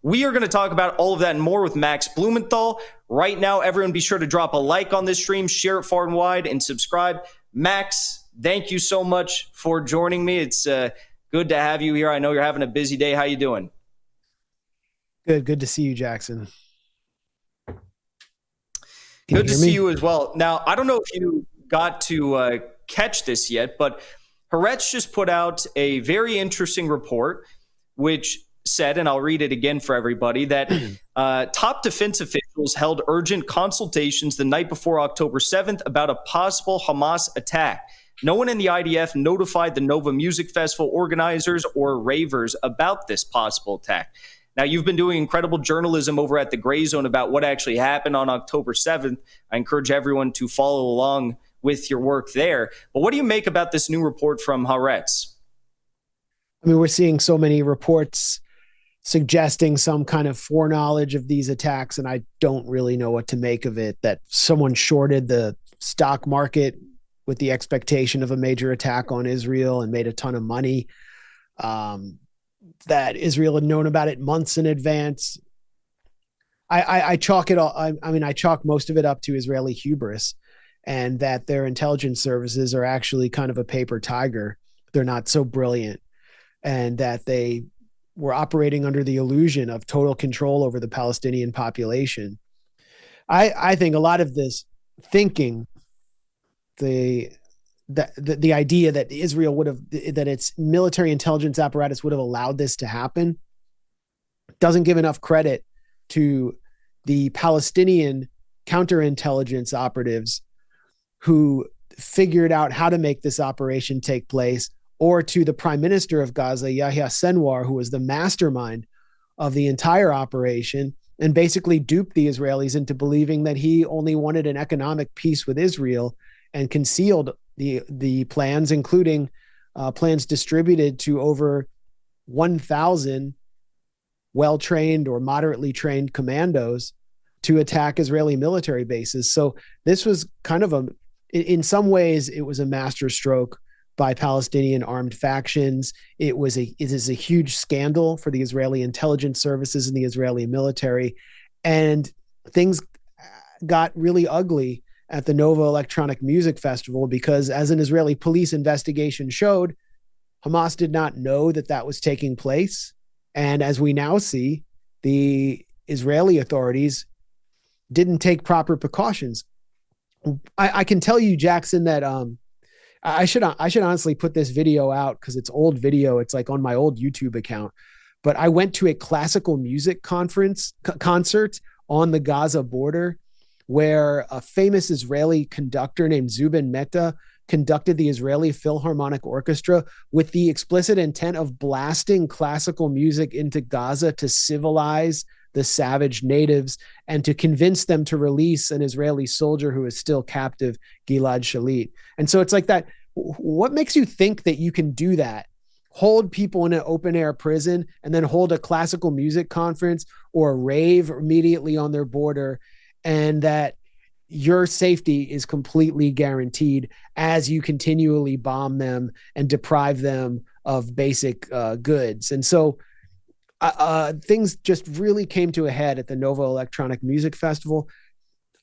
We are going to talk about all of that and more with Max Blumenthal. Right now, everyone be sure to drop a like on this stream, share it far and wide, and subscribe. Max, thank you so much for joining me. It's good to have you here. I know you're having a busy day. How you doing? Good to see you, Jackson. Good to see you as well. Now, I don't know if you got to catch this yet, but Haaretz just put out a very interesting report, which said, and I'll read it again for everybody, that top defense officials held urgent consultations the night before October 7th about a possible Hamas attack. No one in the IDF notified the Nova Music Festival organizers or ravers about this possible attack. Now, you've been doing incredible journalism over at the Grayzone about what actually happened on October 7th. I encourage everyone to follow along with your work there. But what do you make about this new report from Haaretz? I mean, we're seeing so many reports suggesting some kind of foreknowledge of these attacks, and I don't really know what to make of it, that someone shorted the stock market with the expectation of a major attack on Israel and made a ton of money. That Israel had known about it months in advance. I chalk it all. I chalk most of it up to Israeli hubris, and that their intelligence services are actually kind of a paper tiger. They're not so brilliant, and that they were operating under the illusion of total control over the Palestinian population. I think a lot of this thinking, the idea that Israel that its military intelligence apparatus would have allowed this to happen, doesn't give enough credit to the Palestinian counterintelligence operatives who figured out how to make this operation take place, or to the prime minister of Gaza, Yahya Sinwar, who was the mastermind of the entire operation and basically duped the Israelis into believing that he only wanted an economic peace with Israel, and concealed the plans, including plans distributed to over 1,000 well-trained or moderately trained commandos to attack Israeli military bases. So this was kind of in some ways, it was a masterstroke by Palestinian armed factions. It is a huge scandal for the Israeli intelligence services and the Israeli military. And things got really ugly at the Nova Electronic Music Festival, because as an Israeli police investigation showed, Hamas did not know that was taking place. And as we now see, the Israeli authorities didn't take proper precautions. I can tell you, Jackson, that I should honestly put this video out, because it's old video. It's like on my old YouTube account. But I went to a classical music concert on the Gaza border, where a famous Israeli conductor named Zubin Mehta conducted the Israeli Philharmonic Orchestra with the explicit intent of blasting classical music into Gaza to civilize the savage natives and to convince them to release an Israeli soldier who is still captive, Gilad Shalit. And so it's like that. What makes you think that you can do that? Hold people in an open air prison and then hold a classical music conference or a rave immediately on their border, and that your safety is completely guaranteed as you continually bomb them and deprive them of basic goods. And so things just really came to a head at the Nova Electronic Music Festival.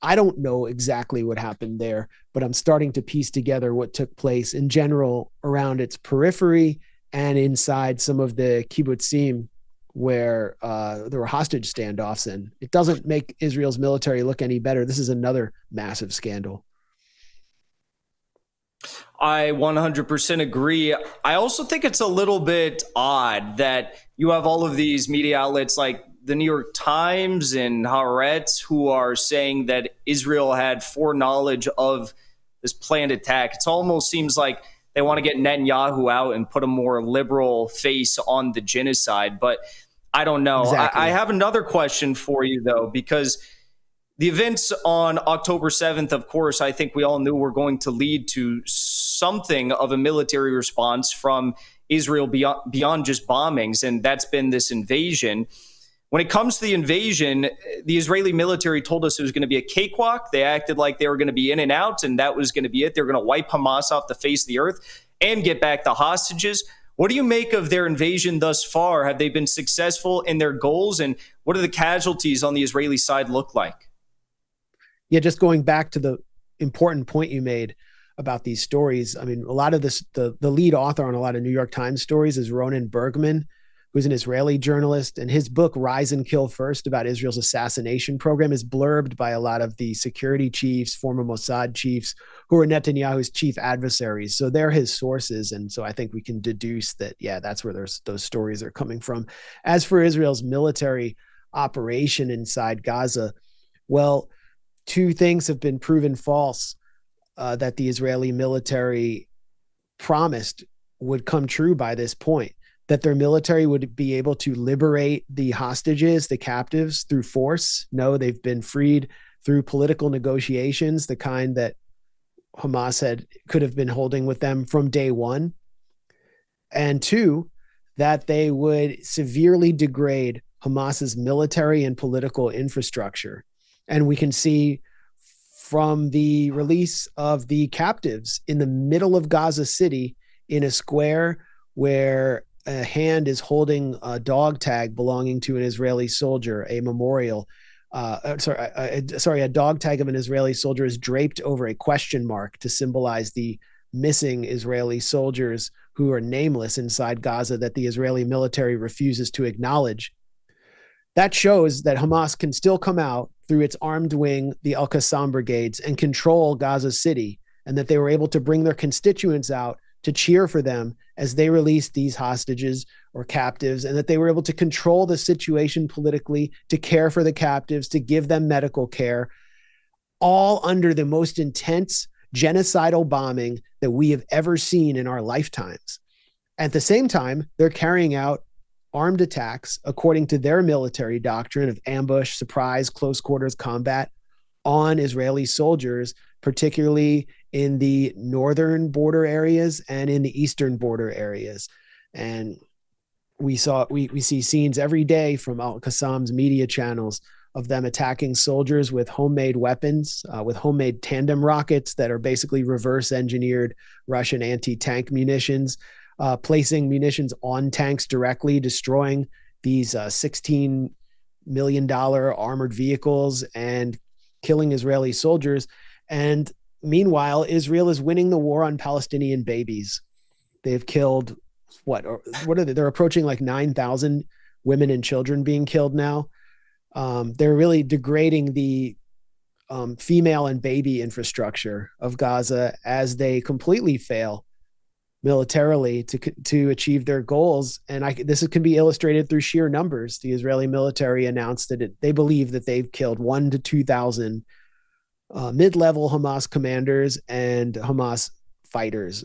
I don't know exactly what happened there, but I'm starting to piece together what took place in general around its periphery and inside some of the kibbutzim where there were hostage standoffs, and it doesn't make Israel's military look any better. This is another massive scandal. I 100% agree. I also think it's a little bit odd that you have all of these media outlets like the New York Times and Haaretz who are saying that Israel had foreknowledge of this planned attack. It almost seems like they want to get Netanyahu out and put a more liberal face on the genocide, but I don't know. Exactly. I have another question for you, though, because the events on October 7th, of course, I think we all knew were going to lead to something of a military response from Israel beyond just bombings, and that's been this invasion. When it comes to the invasion, the Israeli military told us it was going to be a cakewalk. They acted like they were going to be in and out, and that was going to be it. They were going to wipe Hamas off the face of the earth and get back the hostages. What do you make of their invasion thus far? Have they been successful in their goals? And what do the casualties on the Israeli side look like? Yeah, just going back to the important point you made about these stories. I mean, a lot of this, the lead author on a lot of New York Times stories is Ronan Bergman, who's an Israeli journalist, and his book Rise and Kill First about Israel's assassination program is blurbed by a lot of the security chiefs, former Mossad chiefs, who are Netanyahu's chief adversaries. So they're his sources, and so I think we can deduce that, yeah, that's where those stories are coming from. As for Israel's military operation inside Gaza, well, two things have been proven false that the Israeli military promised would come true by this point, that their military would be able to liberate the hostages, the captives, through force. No, they've been freed through political negotiations, the kind that Hamas could have been holding with them from day one. And two, that they would severely degrade Hamas's military and political infrastructure. And we can see from the release of the captives in the middle of Gaza City in a square where a hand is holding a dog tag belonging to an Israeli soldier, a memorial. A dog tag of an Israeli soldier is draped over a question mark to symbolize the missing Israeli soldiers who are nameless inside Gaza that the Israeli military refuses to acknowledge. That shows that Hamas can still come out through its armed wing, the Al-Qassam brigades, and control Gaza City, and that they were able to bring their constituents out to cheer for them as they released these hostages or captives, and that they were able to control the situation politically, to care for the captives, to give them medical care, all under the most intense genocidal bombing that we have ever seen in our lifetimes. At the same time, they're carrying out armed attacks according to their military doctrine of ambush, surprise, close quarters combat on Israeli soldiers, particularly in the northern border areas and in the eastern border areas. And we see scenes every day from Al-Qassam's media channels of them attacking soldiers with homemade weapons, with homemade tandem rockets that are basically reverse engineered Russian anti-tank munitions, placing munitions on tanks directly, destroying these $16 million armored vehicles and killing Israeli soldiers. And meanwhile, Israel is winning the war on Palestinian babies. They've killed what are they? They're approaching like 9,000 women and children being killed now. They're really degrading the female and baby infrastructure of Gaza as they completely fail militarily to achieve their goals. And this can be illustrated through sheer numbers. The Israeli military announced that they believe that they've killed 1,000 to 2,000 mid-level Hamas commanders and Hamas fighters.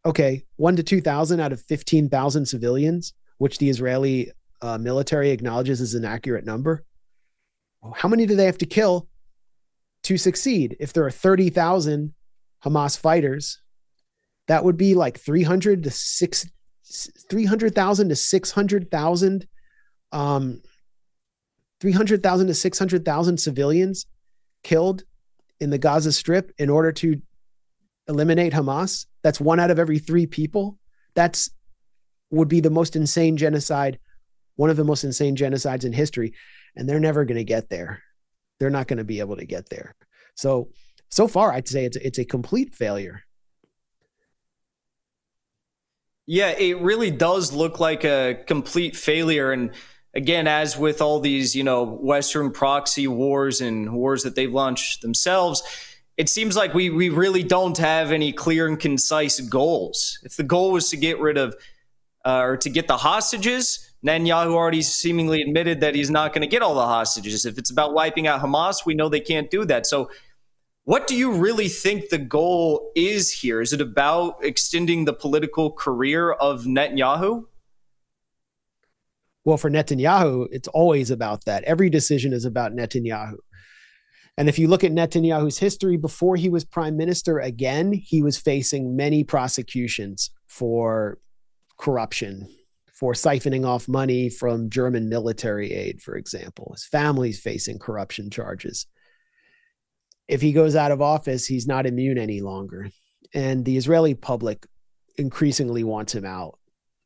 Okay, 1,000 to 2,000 out of 15,000 civilians, which the Israeli military acknowledges is an accurate number. How many do they have to kill to succeed? If there are 30,000 Hamas fighters, that would be like 300,000 to 600,000 300,000 to 600,000 civilians killed in the Gaza Strip in order to eliminate Hamas. That's 1 out of every 3 people. Would be the most insane genocide, one of the most insane genocides in history. And they're never going to get there. They're not going to be able to get there. So far, I'd say it's a complete failure. Yeah, it really does look like a complete failure. And again, as with all these, Western proxy wars and wars that they've launched themselves, it seems like we really don't have any clear and concise goals. If the goal was to get rid of or to get the hostages, Netanyahu already seemingly admitted that he's not going to get all the hostages. If it's about wiping out Hamas, we know they can't do that. So what do you really think the goal is here? Is it about extending the political career of Netanyahu? Well, for Netanyahu, it's always about that. Every decision is about Netanyahu. And if you look at Netanyahu's history before he was prime minister, again, he was facing many prosecutions for corruption, for siphoning off money from German military aid, for example. His family's facing corruption charges. If he goes out of office, he's not immune any longer. And the Israeli public increasingly wants him out.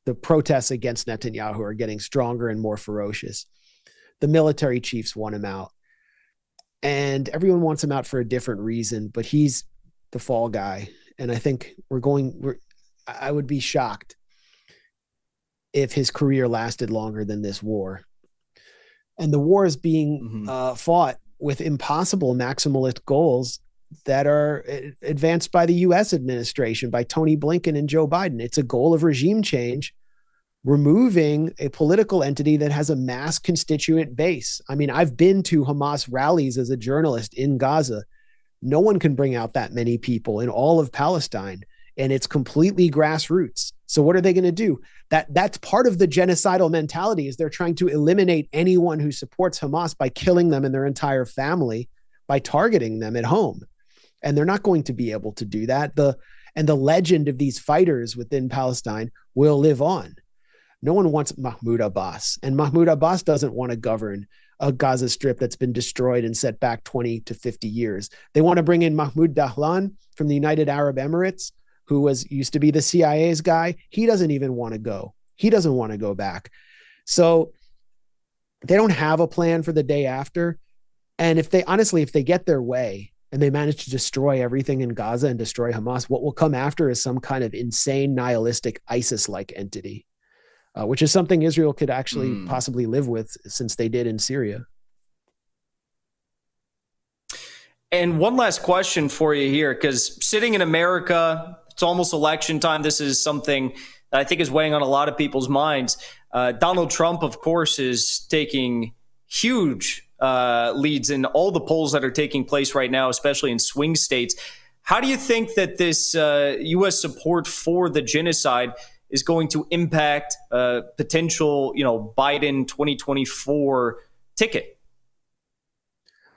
The protests against Netanyahu are getting stronger and more ferocious. The military chiefs want him out. And everyone wants him out for a different reason, but he's the fall guy. And I think I would be shocked if his career lasted longer than this war. And the war is being fought with impossible maximalist goals that are advanced by the U.S. administration, by Tony Blinken and Joe Biden. It's a goal of regime change, removing a political entity that has a mass constituent base. I mean, I've been to Hamas rallies as a journalist in Gaza. No one can bring out that many people in all of Palestine, and it's completely grassroots. So what are they going to do? That's part of the genocidal mentality, is they're trying to eliminate anyone who supports Hamas by killing them and their entire family, by targeting them at home. And they're not going to be able to do that. The legend of these fighters within Palestine will live on. No one wants Mahmoud Abbas, and Mahmoud Abbas doesn't want to govern a Gaza Strip that's been destroyed and set back 20 to 50 years. They want to bring in Mahmoud Dahlan from the United Arab Emirates, who used to be the CIA's guy. He doesn't even want to go. He doesn't want to go back. So they don't have a plan for the day after. And if they get their way and they manage to destroy everything in Gaza and destroy Hamas, what will come after is some kind of insane, nihilistic ISIS-like entity, which is something Israel could actually possibly live with, since they did in Syria. And one last question for you here, because sitting in America, it's almost election time. This is something that I think is weighing on a lot of people's minds. Donald Trump, of course, is taking huge leads in all the polls that are taking place right now, especially in swing states. How do you think that this U.S. support for the genocide is going to impact potential, Biden 2024 ticket?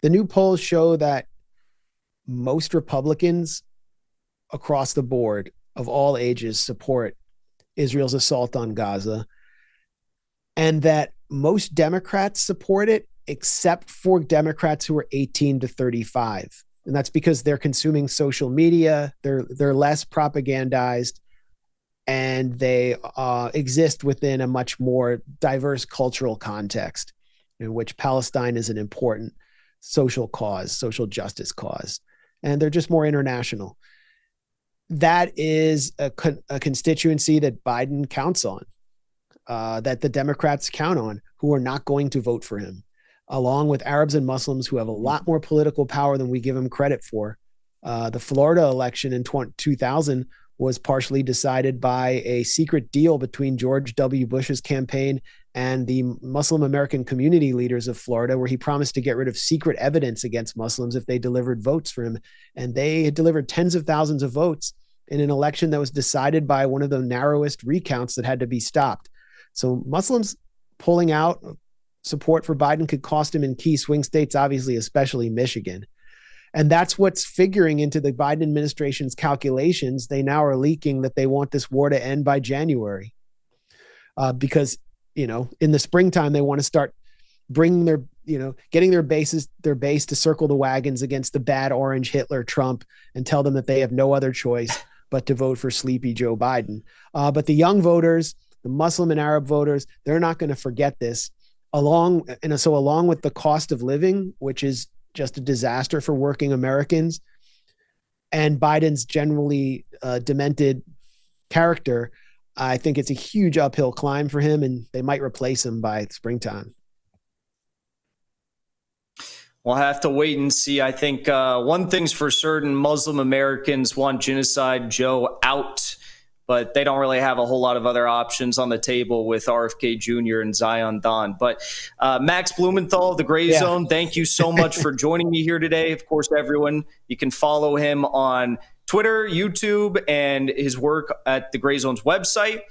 The new polls show that most Republicans across the board of all ages support Israel's assault on Gaza, and that most Democrats support it, except for Democrats who are 18 to 35. And that's because they're consuming social media, they're less propagandized, and they exist within a much more diverse cultural context in which Palestine is an important social cause, social justice cause, and they're just more international. That is a constituency that Biden counts on, that the Democrats count on, who are not going to vote for him, along with Arabs and Muslims who have a lot more political power than we give them credit for. The Florida election in 2000 was partially decided by a secret deal between George W. Bush's campaign and the Muslim American community leaders of Florida, where he promised to get rid of secret evidence against Muslims if they delivered votes for him. And they had delivered tens of thousands of votes in an election that was decided by one of the narrowest recounts that had to be stopped. So Muslims pulling out support for Biden could cost him in key swing states, obviously, especially Michigan. And that's what's figuring into the Biden administration's calculations. They now are leaking that they want this war to end by January, because, in the springtime, they want to start bringing getting their base to circle the wagons against the bad orange Hitler Trump and tell them that they have no other choice but to vote for sleepy Joe Biden. But the young voters, the Muslim and Arab voters, they're not going to forget this. Along with the cost of living, which is just a disaster for working Americans, and Biden's generally demented character, I think it's a huge uphill climb for him, and they might replace him by springtime. We'll have to wait and see. I think one thing's for certain: Muslim Americans want Genocide Joe out, but they don't really have a whole lot of other options on the table with RFK Jr. and Zion Don. But Max Blumenthal, the Grayzone, thank you so much for joining me here today. Of course, everyone, you can follow him on Twitter, YouTube, and his work at the Grayzone's website.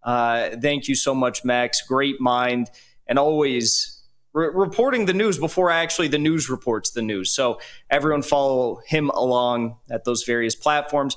Thank you so much, Max. Great mind, and always reporting the news before actually the news reports the news. So everyone follow him along at those various platforms.